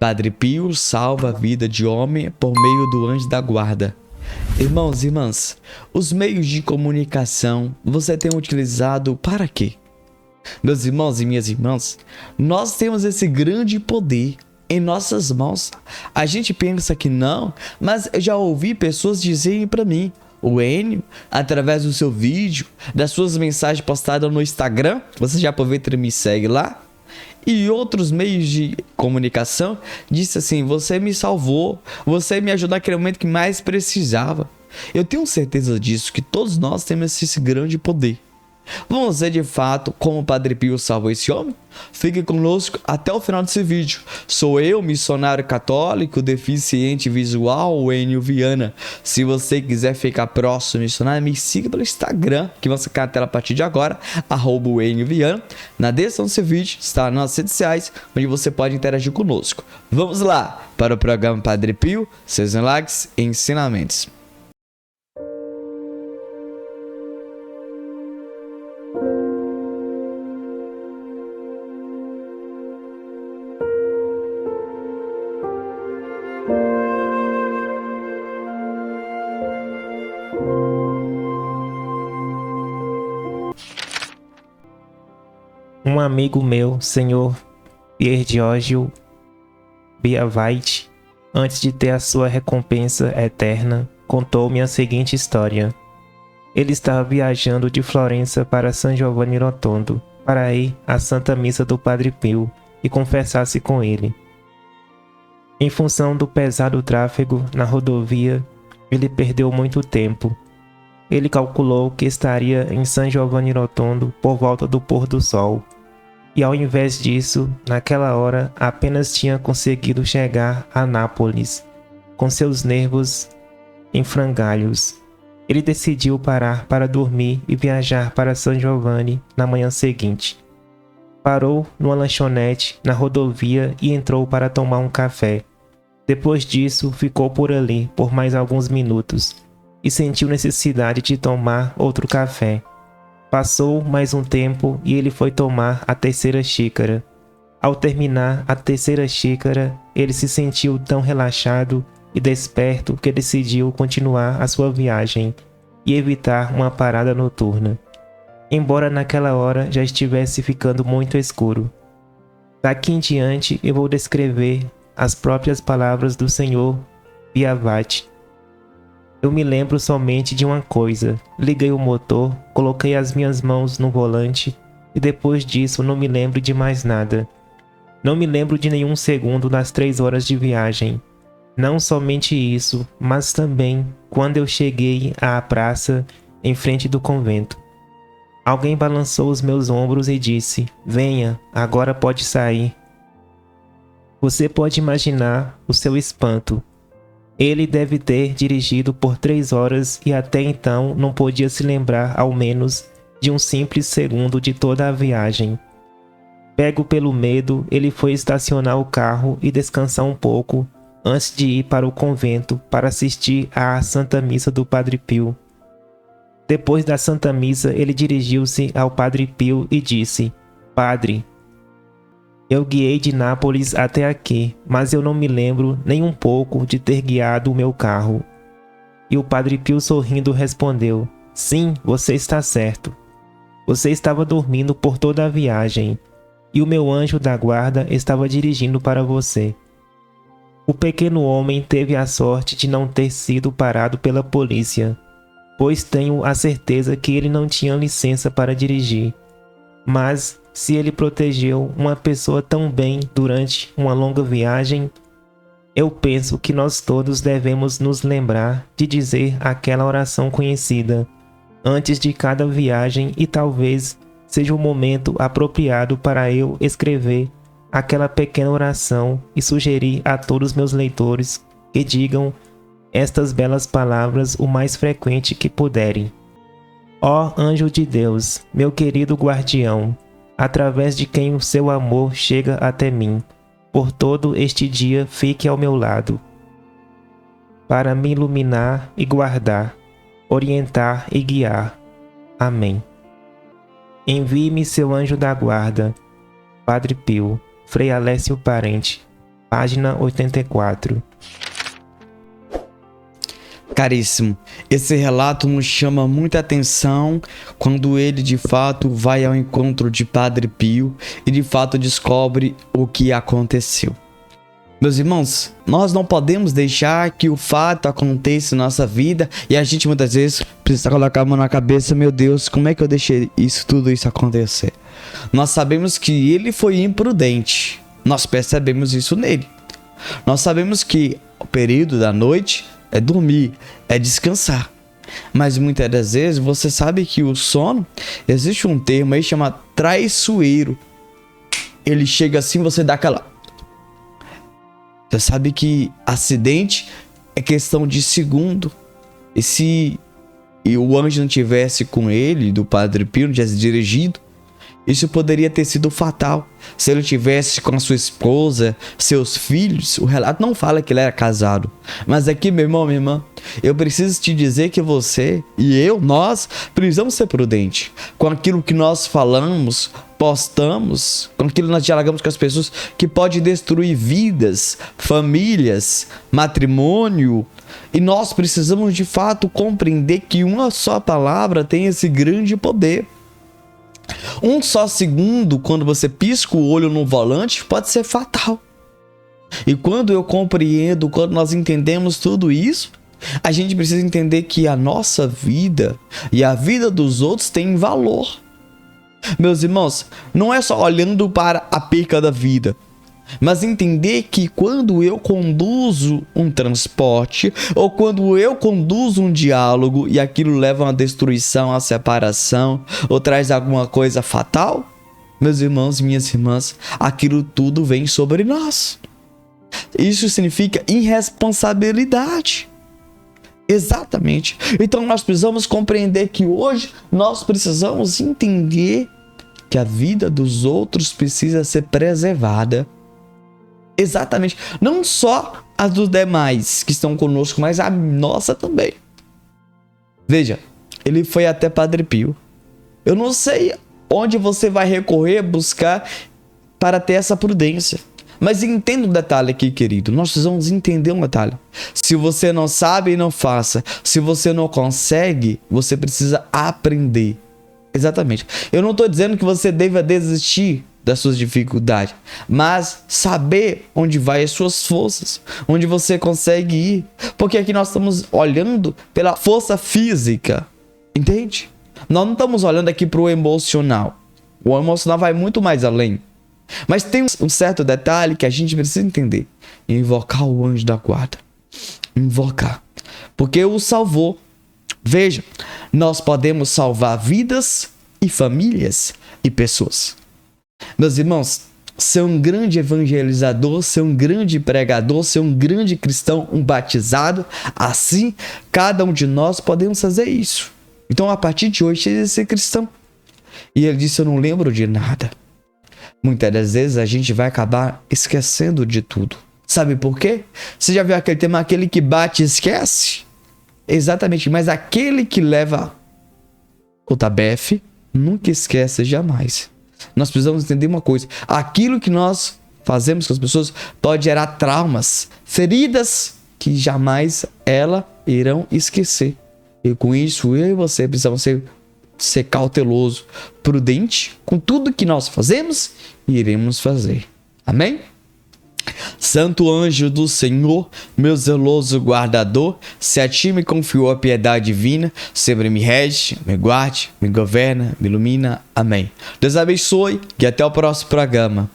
Padre Pio salva a vida de homem por meio do anjo da guarda. Irmãos e irmãs, os meios de comunicação você tem utilizado para quê? Meus irmãos e minhas irmãs, nós temos esse grande poder em nossas mãos. A gente pensa que não, mas eu já ouvi pessoas dizerem para mim: o Enio, através do seu vídeo, das suas mensagens postadas no Instagram, você já aproveita e me segue lá, e outros meios de comunicação, disse assim: você me salvou, você me ajudou naquele momento que mais precisava. Eu tenho certeza disso, que todos nós temos esse grande poder. Vamos ver de fato como o Padre Pio salvou esse homem? Fique conosco até o final desse vídeo. Sou eu, missionário católico, deficiente visual, Enio Viana. Se você quiser ficar próximo missionário, me siga pelo Instagram, que você cai na tela a partir de agora, @Enio Viana. Na descrição desse vídeo está nas nossas redes sociais, onde você pode interagir conosco. Vamos lá para o programa Padre Pio, seus likes e ensinamentos. Um amigo meu, Senhor Pier Giorgio Biavite, antes de ter a sua recompensa eterna, contou-me a seguinte história. Ele estava viajando de Florença para San Giovanni Rotondo, para ir à Santa Missa do Padre Pio e confessar-se com ele. Em função do pesado tráfego na rodovia, ele perdeu muito tempo. Ele calculou que estaria em San Giovanni Rotondo por volta do pôr do sol. E ao invés disso, naquela hora apenas tinha conseguido chegar a Nápoles, com seus nervos em frangalhos. Ele decidiu parar para dormir e viajar para San Giovanni na manhã seguinte. Parou numa lanchonete na rodovia e entrou para tomar um café. Depois disso, ficou por ali por mais alguns minutos e sentiu necessidade de tomar outro café. Passou mais um tempo e ele foi tomar a terceira xícara. Ao terminar a terceira xícara, ele se sentiu tão relaxado e desperto que decidiu continuar a sua viagem e evitar uma parada noturna, embora naquela hora já estivesse ficando muito escuro. Daqui em diante eu vou descrever as próprias palavras do Senhor Biavite. Eu me lembro somente de uma coisa: liguei o motor, coloquei as minhas mãos no volante e depois disso não me lembro de mais nada. Não me lembro de nenhum segundo das 3 horas de viagem. Não somente isso, mas também quando eu cheguei à praça em frente do convento. Alguém balançou os meus ombros e disse: venha, agora pode sair. Você pode imaginar o seu espanto. Ele deve ter dirigido por 3 horas e até então não podia se lembrar ao menos de um simples segundo de toda a viagem. Pego pelo medo, ele foi estacionar o carro e descansar um pouco antes de ir para o convento para assistir à Santa Missa do Padre Pio. Depois da Santa Missa, ele dirigiu-se ao Padre Pio e disse: Padre, eu guiei de Nápoles até aqui, mas eu não me lembro nem um pouco de ter guiado o meu carro. E o Padre Pio sorrindo respondeu: sim, você está certo. Você estava dormindo por toda a viagem, e o meu anjo da guarda estava dirigindo para você. O pequeno homem teve a sorte de não ter sido parado pela polícia, pois tenho a certeza que ele não tinha licença para dirigir. Mas se ele protegeu uma pessoa tão bem durante uma longa viagem, eu penso que nós todos devemos nos lembrar de dizer aquela oração conhecida antes de cada viagem e talvez seja o momento apropriado para eu escrever aquela pequena oração e sugerir a todos meus leitores que digam estas belas palavras o mais frequente que puderem. Ó anjo de Deus, meu querido guardião, através de quem o seu amor chega até mim, por todo este dia fique ao meu lado, para me iluminar e guardar, orientar e guiar. Amém. Envie-me seu anjo da guarda, Padre Pio, Frei Alessio Parente, página 84. Caríssimo, esse relato nos chama muita atenção quando ele de fato vai ao encontro de Padre Pio e de fato descobre o que aconteceu. Meus irmãos, nós não podemos deixar que o fato aconteça em nossa vida e a gente muitas vezes precisa colocar a mão na cabeça, meu Deus, como é que eu deixei tudo isso acontecer? Nós sabemos que ele foi imprudente, nós percebemos isso nele. Nós sabemos que o período da noite é dormir, é descansar. Mas muitas das vezes você sabe que o sono, existe um termo aí chamado traiçoeiro. Ele chega assim, você dá aquela... Você sabe que acidente é questão de segundo. E o anjo não tivesse com ele, do Padre Pio, não tivesse dirigido, isso poderia ter sido fatal. Se ele tivesse com a sua esposa, seus filhos, o relato não fala que ele era casado. Mas aqui, meu irmão, minha irmã, eu preciso te dizer que você e nós precisamos ser prudentes com aquilo que nós falamos, postamos, com aquilo que nós dialogamos com as pessoas, que pode destruir vidas, famílias, matrimônio. E nós precisamos de fato compreender que uma só palavra tem esse grande poder. Um só segundo, quando você pisca o olho no volante, pode ser fatal. E quando eu compreendo, quando nós entendemos tudo isso, a gente precisa entender que a nossa vida e a vida dos outros tem valor. Meus irmãos, não é só olhando para a perca da vida, mas entender que quando eu conduzo um transporte ou quando eu conduzo um diálogo e aquilo leva a uma destruição, a separação ou traz alguma coisa fatal, meus irmãos e minhas irmãs, aquilo tudo vem sobre nós. Isso significa irresponsabilidade. Exatamente. Então nós precisamos compreender que hoje nós precisamos entender que a vida dos outros precisa ser preservada. Exatamente. Não só a dos demais que estão conosco, mas a nossa também. Veja, ele foi até Padre Pio. Eu não sei onde você vai recorrer, buscar para ter essa prudência. Mas entenda um detalhe aqui, querido. Nós precisamos entender um detalhe. Se você não sabe, não faça. Se você não consegue, você precisa aprender. Exatamente. Eu não estou dizendo que você deva desistir das suas dificuldades, mas saber onde vai as suas forças, onde você consegue ir, porque aqui nós estamos olhando pela força física, entende? Nós não estamos olhando aqui para o emocional. O emocional vai muito mais além, mas tem um certo detalhe que a gente precisa entender: invocar o anjo da guarda, invocar, porque o salvou. Veja, nós podemos salvar vidas e famílias e pessoas. Meus irmãos, ser um grande evangelizador, ser um grande pregador, ser um grande cristão, um batizado, assim, cada um de nós podemos fazer isso. Então, a partir de hoje, ele ser cristão. E ele disse: eu não lembro de nada. Muitas das vezes a gente vai acabar esquecendo de tudo. Sabe por quê? Você já viu aquele tema, aquele que bate e esquece? Exatamente, mas aquele que leva o tabefe nunca esquece jamais. Nós precisamos entender uma coisa: aquilo que nós fazemos com as pessoas pode gerar traumas, feridas que jamais elas irão esquecer. E com isso, eu e você precisamos ser cauteloso, prudente com tudo que nós fazemos e iremos fazer. Amém? Santo anjo do Senhor, meu zeloso guardador, se a ti me confiou a piedade divina, sempre me rege, me guarde, me governa, me ilumina. Amém. Deus abençoe e até o próximo programa.